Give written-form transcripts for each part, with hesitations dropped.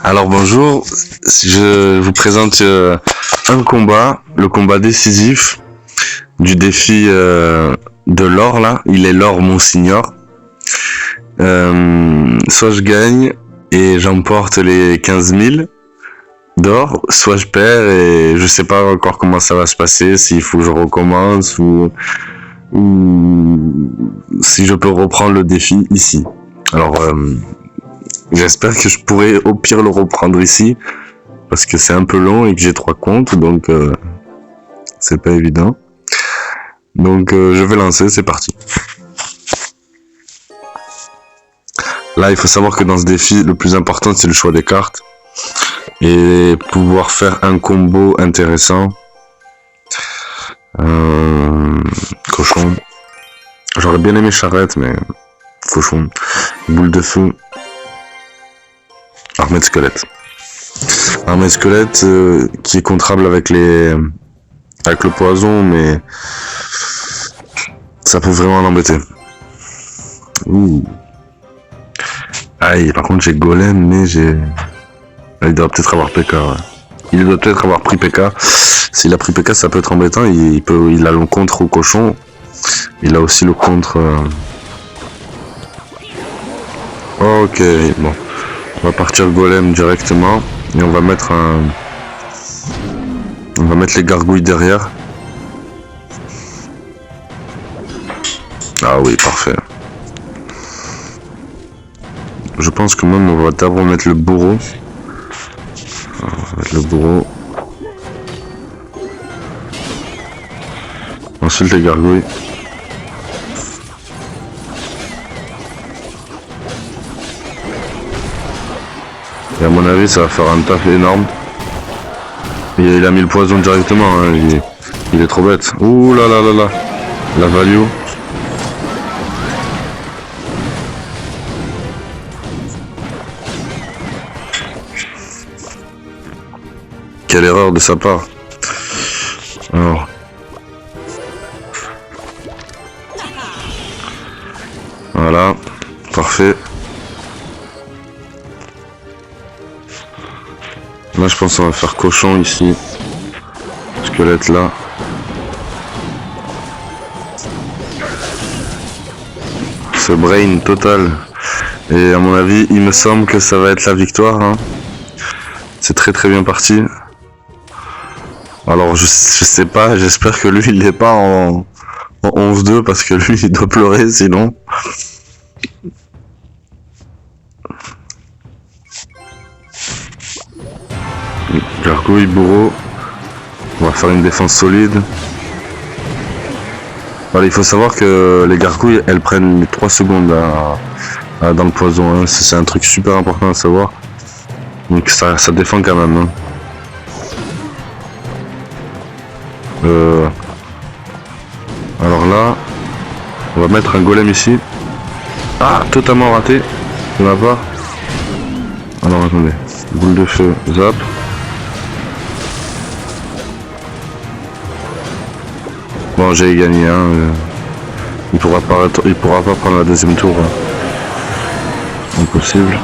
Alors bonjour, je vous présente un combat, le combat décisif du défi de l'or là, il est l'or Monsignor. Soit je gagne et j'emporte les 15 000 d'or, soit je perds et je sais pas encore comment ça va se passer, s'il faut que je recommence ou si je peux reprendre le défi ici. Alors j'espère que je pourrai au pire le reprendre ici parce que c'est un peu long et que j'ai 3 comptes, donc c'est pas évident. Donc je vais lancer, c'est parti. Là, il faut savoir que dans ce défi, le plus important, c'est le choix des cartes et pouvoir faire un combo intéressant. Cochon. J'aurais bien aimé charrette, mais cochon. Boule de feu. Armée de squelette. Armée de squelette qui est contrable avec le poison, mais ça peut vraiment l'embêter. Ouh. Aïe, par contre j'ai golem, mais il doit peut-être avoir PK. Ouais. Il doit peut-être avoir pris PK. S'il a pris PK, ça peut être embêtant. Il a le contre au cochon. Il a aussi le contre. Ok, bon. On va partir golem directement. Et on va mettre les gargouilles derrière. Ah oui, parfait. Je pense que même on va d'abord mettre le bourreau. On va mettre le bourreau. Ensuite les gargouilles. Et à mon avis ça va faire un taf énorme. Et il a mis le poison directement, hein. Il est trop bête. Ouh là là là là. La value. Quelle erreur de sa part. Alors. Voilà. Parfait. Là je pense qu'on va faire cochon ici. Squelette là. Ce brain total. Et à mon avis, il me semble que ça va être la victoire. Hein. C'est très très bien parti. Alors je sais pas, j'espère que lui il n'est pas en 11-2 parce que lui il doit pleurer sinon. Gargouille, bourreau. On va faire une défense solide. Voilà, il faut savoir que les gargouilles elles prennent 3 secondes dans le poison. Hein. C'est un truc super important à savoir. Donc ça défend quand même. Hein. Alors là, on va mettre un golem ici. Ah, totalement raté de ma part. Alors attendez, boule de feu, zap. Bon, j'ai gagné. Hein. Il pourra pas prendre la deuxième tour. Hein. Impossible.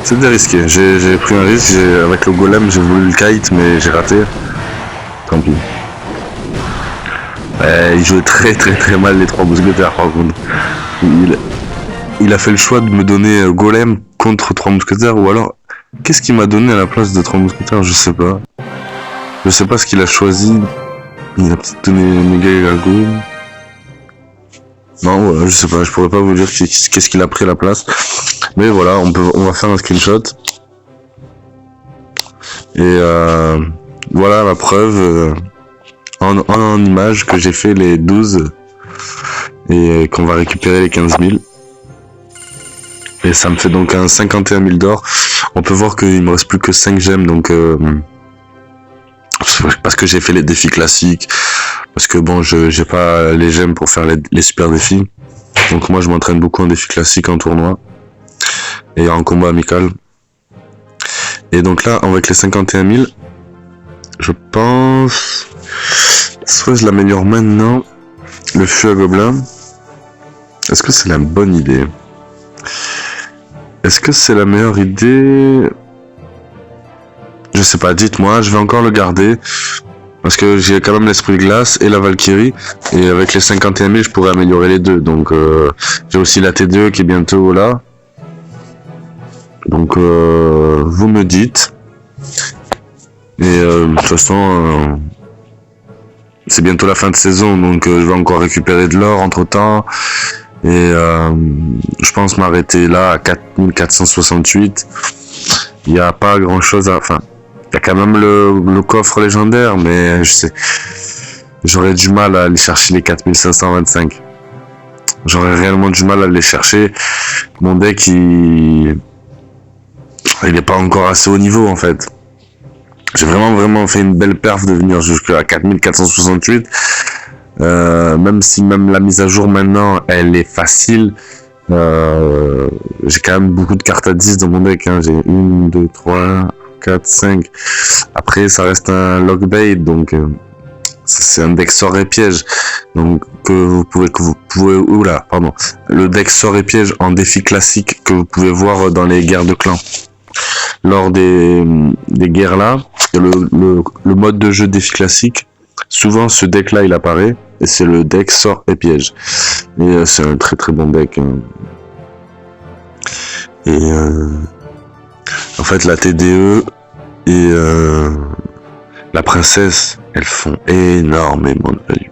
C'était risqué, j'ai pris un risque, avec le golem j'ai voulu le kite mais j'ai raté. Tant pis. Il jouait très très très mal les 3 mousquetaires par contre. Il a fait le choix de me donner golem contre 3 mousquetaires ou alors... Qu'est-ce qu'il m'a donné à la place de 3 mousquetaires? Je sais pas. Je sais pas ce qu'il a choisi. Il a peut-être donné méga et gargouille. Non, voilà, je sais pas, je pourrais pas vous dire qu'est-ce qu'il a pris à la place. Mais voilà, on va faire un screenshot. Et voilà la preuve en image que j'ai fait les 12 et qu'on va récupérer les 15 000. Et ça me fait donc un 51 000 d'or. On peut voir qu'il me reste plus que 5 gemmes, donc parce que j'ai fait les défis classiques, parce que bon, j'ai pas les gemmes pour faire les super défis. Donc moi je m'entraîne beaucoup en défi classique, en tournoi et en combat amical. Et donc là, avec les 51 000, je pense, soit je l'améliore maintenant, le feu à gobelin, Est-ce que c'est la bonne idée? Est-ce que c'est la meilleure idée? Je sais pas, dites-moi, je vais encore le garder. Parce que j'ai quand même l'esprit de glace et la Valkyrie. Et avec les 51 000, je pourrais améliorer les deux. Donc j'ai aussi la T2 qui est bientôt là. Donc vous me dites. Et de toute façon, c'est bientôt la fin de saison. Donc je vais encore récupérer de l'or entre temps. Et je pense m'arrêter là à 4468. Il n'y a pas grand chose à... Enfin, il y a quand même le coffre légendaire, mais je sais... J'aurais du mal à aller chercher les 4525. J'aurais réellement du mal à les chercher. Mon deck, il est pas encore assez haut niveau, en fait. J'ai vraiment fait une belle perf de venir jusqu'à 4468. Même si la mise à jour maintenant elle est facile, j'ai quand même beaucoup de cartes à 10 dans mon deck, hein. J'ai 1, 2, 3, 4, 5. Après ça reste un lockbait, donc c'est un deck sort et piège, donc vous pouvez oula, pardon, le deck sort et piège en défi classique que vous pouvez voir dans les guerres de clans. Lors des guerres là, le mode de jeu défi classique, souvent ce deck là il apparaît, et c'est le deck sort et piège. Et c'est un très bon deck. Hein. Et en fait la TDE et la princesse, elles font énormément de value.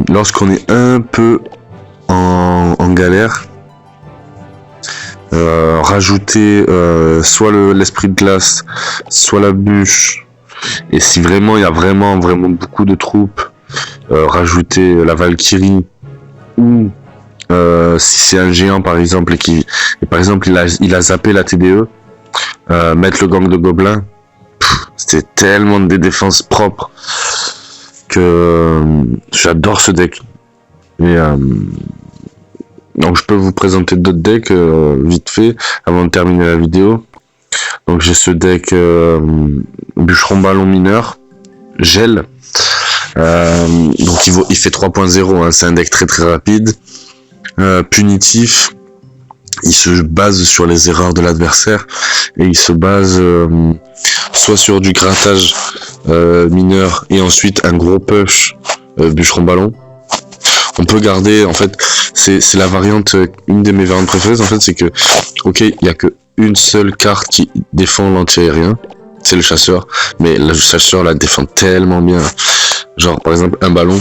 Lorsqu'on est un peu en galère, rajouter soit l'esprit de glace, soit la bûche, et si vraiment il y a vraiment beaucoup de troupes, rajouter la Valkyrie, ou si c'est un géant par exemple et par exemple il a zappé la TDE, mettre le gang de gobelins, c'était tellement des défenses propres que j'adore ce deck. Et donc je peux vous présenter d'autres decks vite fait avant de terminer la vidéo. Donc j'ai ce deck bûcheron ballon mineur gel. Donc il fait 3.0, hein, c'est un deck très rapide, punitif. Il se base sur les erreurs de l'adversaire et il se base soit sur du grattage mineur et ensuite un gros push bûcheron ballon. On peut garder, en fait, c'est la variante, une de mes variantes préférées, en fait, c'est que, ok, il y a que une seule carte qui défend l'anti-aérien, c'est le chasseur, mais le chasseur la défend tellement bien. Genre, par exemple, un ballon,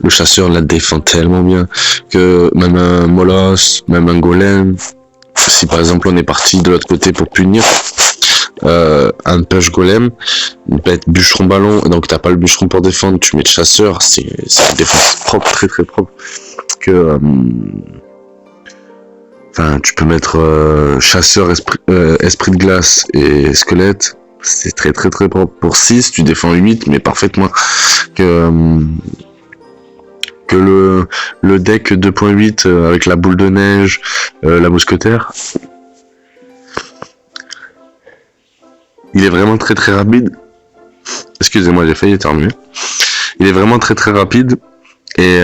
le chasseur la défend tellement bien que même un molosse, même un golem, si par exemple on est parti de l'autre côté pour punir, un push golem, peut être bûcheron ballon, donc t'as pas le bûcheron pour défendre, tu mets le chasseur, c'est une défense propre, très propre, que enfin tu peux mettre chasseur, esprit de glace et squelette, c'est très propre. Pour 6 tu défends 8 mais parfaitement, que le deck 2.8 avec la boule de neige, la mousquetaire, il est vraiment très rapide. Excusez-moi, j'ai failli éternuer. Il est vraiment très rapide et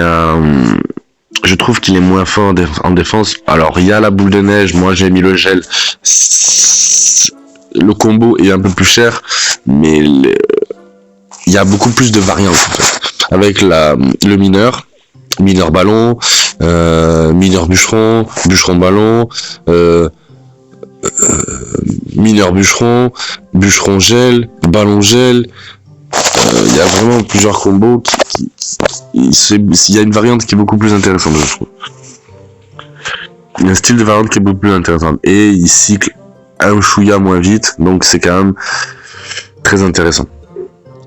je trouve qu'il est moins fort en défense. Alors il y a la boule de neige, moi j'ai mis le gel. Le combo est un peu plus cher, mais il y a beaucoup plus de variantes en fait. Avec le mineur ballon, mineur bûcheron, bûcheron ballon, mineur bûcheron, bûcheron gel, ballon gel. Il y a vraiment plusieurs combos il y a une variante qui est beaucoup plus intéressante, je trouve. Il y a un style de variante qui est beaucoup plus intéressant et il cycle un chouïa moins vite, donc c'est quand même très intéressant.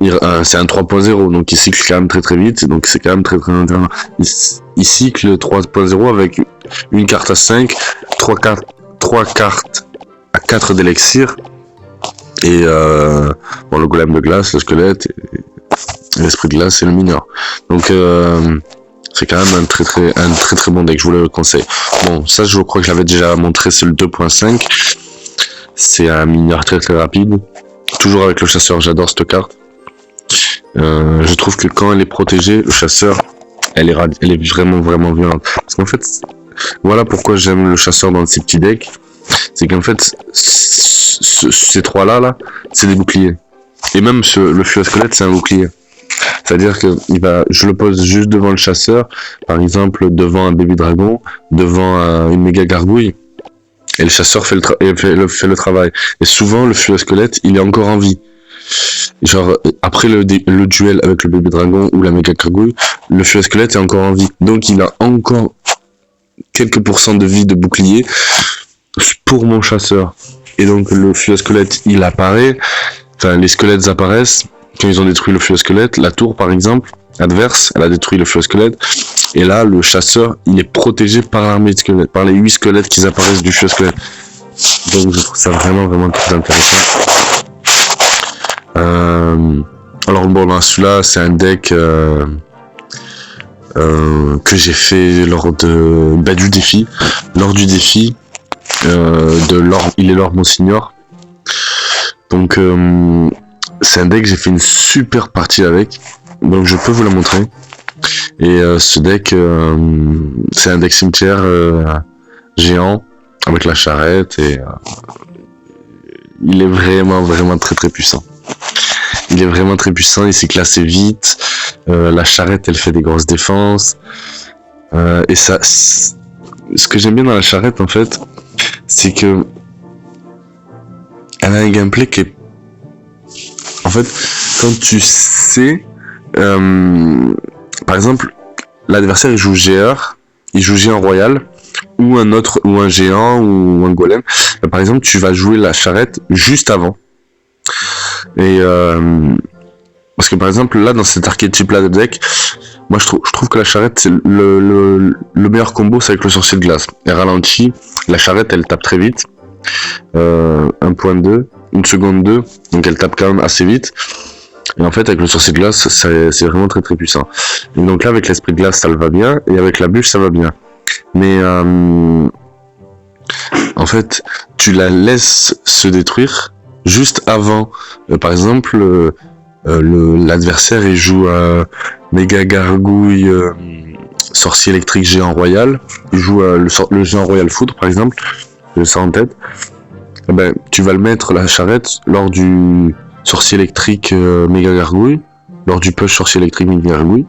C'est un 3.0, donc il cycle quand même très vite, donc c'est quand même très intéressant. Il cycle 3.0 avec une carte à 5, 3 cartes à 4 d'élixir, et bon, le golem de glace, le squelette, et l'esprit de glace et le mineur. Donc c'est quand même un très bon deck, je vous le conseille. Bon, ça je crois que je l'avais déjà montré, c'est le 2.5. C'est un mineur très rapide. Toujours avec le chasseur, j'adore cette carte. Je trouve que quand elle est protégée, le chasseur, elle est vraiment, vraiment violente. Parce qu'en fait, voilà pourquoi j'aime le chasseur dans ces petits decks. C'est qu'en fait, ces trois-là, c'est des boucliers. Et même le fût à squelette, c'est un bouclier. C'est-à-dire que je le pose juste devant le chasseur, par exemple devant un baby dragon, devant une méga gargouille, et le chasseur fait le travail. Et souvent, le fût à squelette, il est encore en vie. Genre, après le duel avec le bébé dragon ou la méga gargouille, le fût à squelette est encore en vie. Donc, il a encore quelques pourcents de vie de bouclier pour mon chasseur. Et donc, le fût à squelette, il apparaît. Enfin, les squelettes apparaissent quand ils ont détruit le fût à squelette. La tour, par exemple, adverse, elle a détruit le fût à squelette. Et là, le chasseur, il est protégé par l'armée de squelettes, par les 8 squelettes qui apparaissent du fût à squelette. Donc, je trouve ça vraiment, vraiment très intéressant. Alors bon, là, celui-là, c'est un deck que j'ai fait lors du défi. Lors du défi il est Lord Monsignor. Donc c'est un deck, j'ai fait une super partie avec. Donc je peux vous la montrer. Et ce deck, c'est un deck cimetière géant avec la charrette et il est vraiment, vraiment très très puissant. Il est vraiment très puissant, il s'est classé vite. La charrette, elle fait des grosses défenses. Et ça, ce que j'aime bien dans la charrette, en fait, c'est que elle a un gameplay qui est... En fait, quand tu sais... par exemple, l'adversaire, il joue géant royal, ou un géant, ou un golem. Par exemple, tu vas jouer la charrette juste avant. Et parce que par exemple là dans cet archétype là de deck, moi je trouve que la charrette c'est le meilleur combo, c'est avec le sorcier de glace. Elle ralentit, la charrette elle tape très vite, 1.2, une seconde 2, donc elle tape quand même assez vite. Et en fait avec le sorcier de glace c'est vraiment très très puissant. Et donc là avec l'esprit de glace ça le va bien, et avec la bûche ça va bien. Mais en fait tu la laisses se détruire juste avant. Par exemple, l'adversaire il joue méga gargouille, sorcier électrique géant royal. Il joue le géant royal foudre par exemple. J'ai ça en tête. Et ben, tu vas le mettre la charrette lors du sorcier électrique méga gargouille, lors du push sorcier électrique méga gargouille.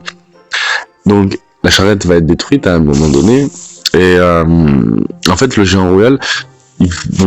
Donc la charrette va être détruite à un moment donné. Et en fait le géant royal,